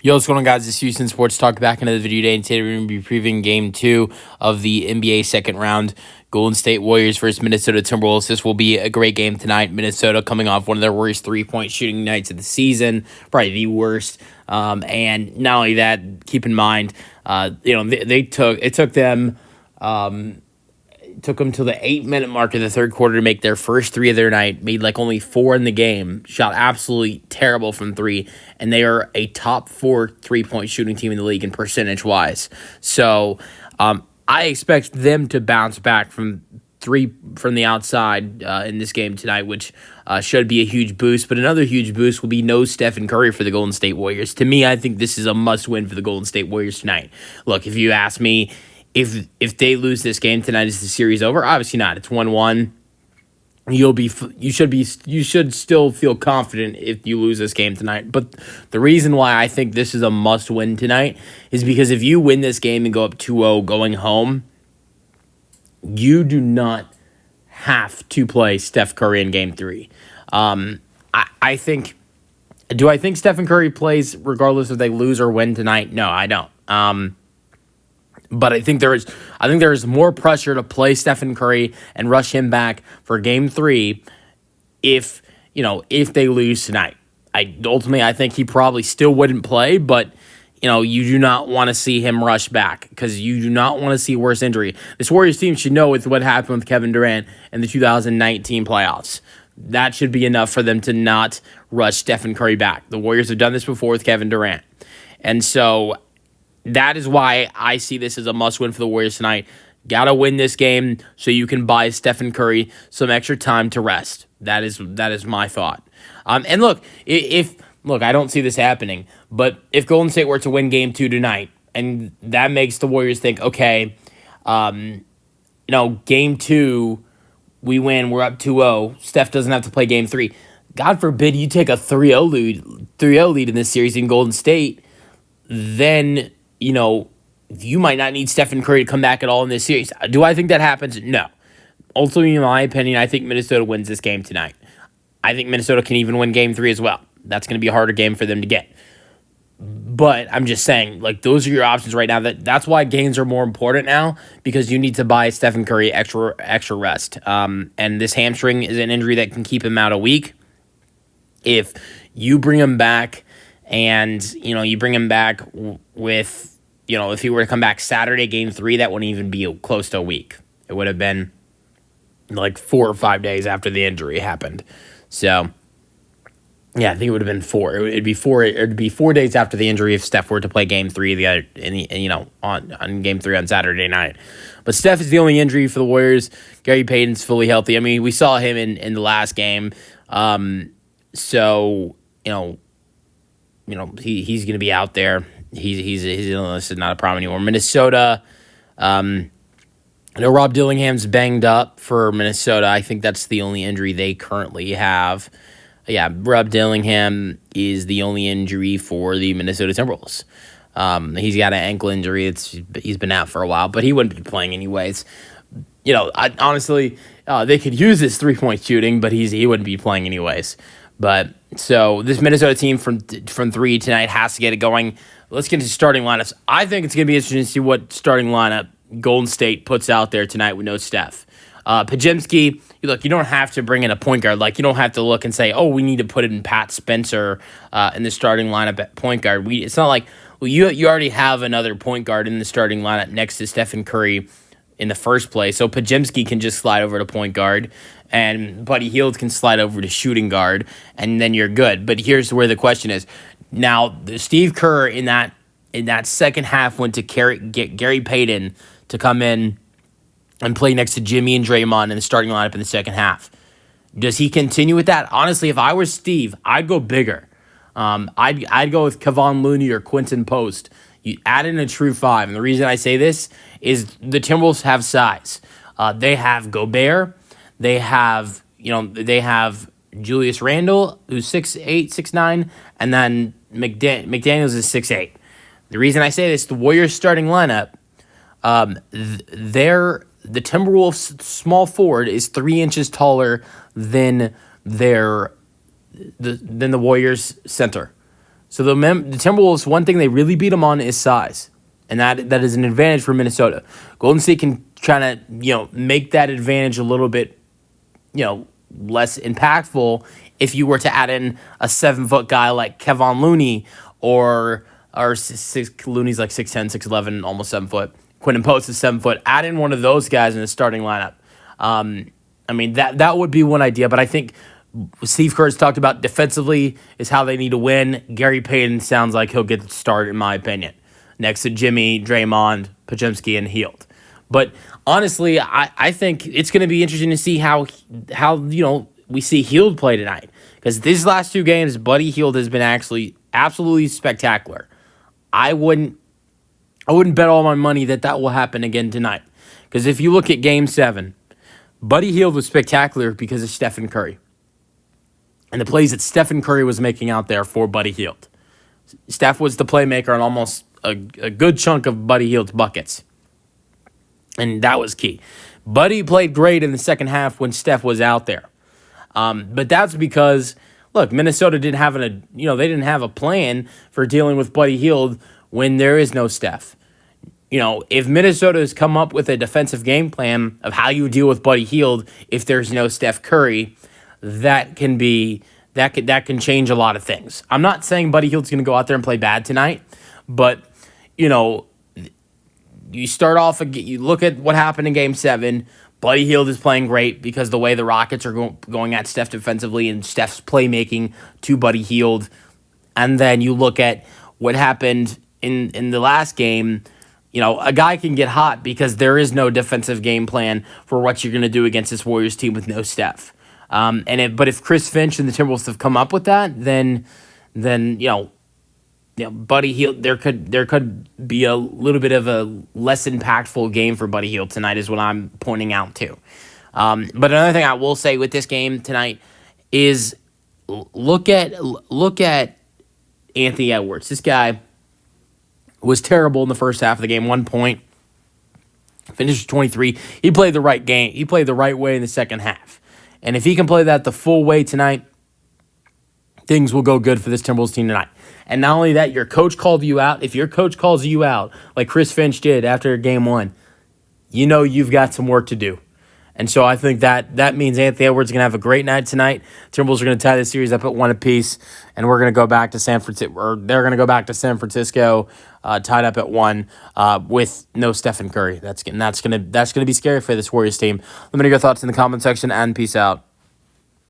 Yo, what's going on, guys? This is Houston Sports Talk back into the video today, and today we're going to be previewing Game 2 of the NBA second round. Golden State Warriors versus Minnesota Timberwolves. This will be a great game tonight. Minnesota coming off one of their worst three-point shooting nights of the season, probably the worst. And not only that, keep in mind, it took them to the 8-minute mark of the third quarter to make their first three of their night, made like only 4 in the game, shot absolutely terrible from three, and they are a top 4 3-point shooting team in the league in percentage-wise. So I expect them to bounce back from three from the outside in this game tonight, which should be a huge boost. But another huge boost will be no Stephen Curry for the Golden State Warriors. To me, I think this is a must-win for the Golden State Warriors tonight. Look, if you ask me, if they lose this game tonight, is the series over? Obviously not. It's 1-1. You should still feel confident if you lose this game tonight. But the reason why I think this is a must-win tonight is because if you win this game and go up 2-0 going home, you do not have to play Steph Curry in Game 3. I think. Do I think Stephen Curry plays regardless if they lose or win tonight? No, I don't. But I think there is more pressure to play Stephen Curry and rush him back for Game 3 if they lose tonight. I think he probably still wouldn't play, but you do not want to see him rush back because you do not want to see worse injury. This Warriors team should know with what happened with Kevin Durant in the 2019 playoffs. That should be enough for them to not rush Stephen Curry back. The Warriors have done this before with Kevin Durant. And so that is why I see this as a must-win for the Warriors tonight. Got to win this game so you can buy Stephen Curry some extra time to rest. That is my thought. And look, I don't see this happening, but if Golden State were to win Game 2 tonight, and that makes the Warriors think, okay, Game 2, we win, we're up 2-0. Steph doesn't have to play Game 3. God forbid you take a 3-0 lead in this series in Golden State, then you might not need Stephen Curry to come back at all in this series. Do I think that happens? No. Ultimately, in my opinion, I think Minnesota wins this game tonight. I think Minnesota can even win Game 3 as well. That's going to be a harder game for them to get. But I'm just saying, those are your options right now. That's why games are more important now, because you need to buy Stephen Curry extra rest. And this hamstring is an injury that can keep him out a week. If you bring him back and, you bring him back with, if he were to come back Saturday, Game 3, that wouldn't even be close to a week. It would have been 4 or 5 days after the injury happened. So, yeah, I think it would have been 4. It'd be 4 days after the injury if Steph were to play Game 3 on Game 3 on Saturday night. But Steph is the only injury for the Warriors. Gary Payton's fully healthy. I mean, we saw him in the last game. He's going to be out there. His illness is not a problem anymore. Minnesota, I know Rob Dillingham's banged up for Minnesota. I think that's the only injury they currently have. Yeah, Rob Dillingham is the only injury for the Minnesota Timberwolves. He's got an ankle injury. He's been out for a while, but he wouldn't be playing anyways. Honestly, they could use his 3-point shooting, but he wouldn't be playing anyways. But so this Minnesota team from 3 tonight has to get it going. Let's get into starting lineups. I think it's going to be interesting to see what starting lineup Golden State puts out there tonight with no Steph. Pajemski, look, you don't have to bring in a point guard. You don't have to look and say, oh, we need to put in Pat Spencer in the starting lineup at point guard. It's not like, you already have another point guard in the starting lineup next to Stephen Curry in the first place. So Pajemski can just slide over to point guard, and Buddy Hield can slide over to shooting guard, and then you're good. But here's where the question is. Now, Steve Kerr in that second half went to get Gary Payton to come in and play next to Jimmy and Draymond in the starting lineup in the second half. Does he continue with that? Honestly, if I were Steve, I'd go bigger. I'd go with Kevon Looney or Quinton Post. You add in a true 5, and the reason I say this is the Timberwolves have size. They have Gobert. They have Julius Randle, who's 6'8", 6'9", and then McDaniels is 6'8". The reason I say this, the Warriors starting lineup, the Timberwolves small forward is 3 inches taller than the Warriors center. So the Timberwolves, one thing they really beat them on is size, and that is an advantage for Minnesota. Golden State can try to make that advantage a little bit less impactful if you were to add in a 7-foot guy like Kevon Looney or Looney's like 6'10", 6'11", almost 7 foot. Quentin Post is 7 foot. Add in one of those guys in the starting lineup. I mean that would be one idea, but I think Steve Kerr's talked about defensively is how they need to win. Gary Payton sounds like he'll get the start, in my opinion, next to Jimmy, Draymond, Podziemski, and Hield. But honestly, I think it's going to be interesting to see how we see Hield play tonight, because these last 2 games, Buddy Hield has been actually absolutely spectacular. I wouldn't bet all my money that will happen again tonight, because if you look at Game 7, Buddy Hield was spectacular because of Stephen Curry and the plays that Stephen Curry was making out there for Buddy Hield. Steph was the playmaker on almost a good chunk of Buddy Hield's buckets, and that was key. Buddy played great in the second half when Steph was out there, but that's because, look, Minnesota didn't have a plan for dealing with Buddy Hield when there is no Steph. If Minnesota has come up with a defensive game plan of how you deal with Buddy Hield if there's no Steph Curry, that can change a lot of things. I'm not saying Buddy Hield's going to go out there and play bad tonight, but you start off, you look at what happened in Game 7. Buddy Hield is playing great because the way the Rockets are going at Steph defensively and Steph's playmaking to Buddy Hield. And then you look at what happened in the last game. A guy can get hot because there is no defensive game plan for what you're going to do against this Warriors team with no Steph. But if Chris Finch and the Timberwolves have come up with that, then Buddy Hield, there could be a little bit of a less impactful game for Buddy Hield tonight, is what I'm pointing out too. But another thing I will say with this game tonight is look at Anthony Edwards. This guy was terrible in the first half of the game. 1 point, finished 23. He played the right game. He played the right way in the second half. And if he can play that the full way tonight, things will go good for this Timberwolves team tonight. And not only that, your coach called you out. If your coach calls you out, like Chris Finch did after Game 1, you've got some work to do. And so I think that means Anthony Edwards is going to have a great night tonight. Timberwolves are going to tie the series up at 1 apiece, and we're going to go back to San Francisco, or they're going to go back to San Francisco, tied up at 1 with no Stephen Curry. That's going to be scary for this Warriors team. Let me know your thoughts in the comment section, and peace out.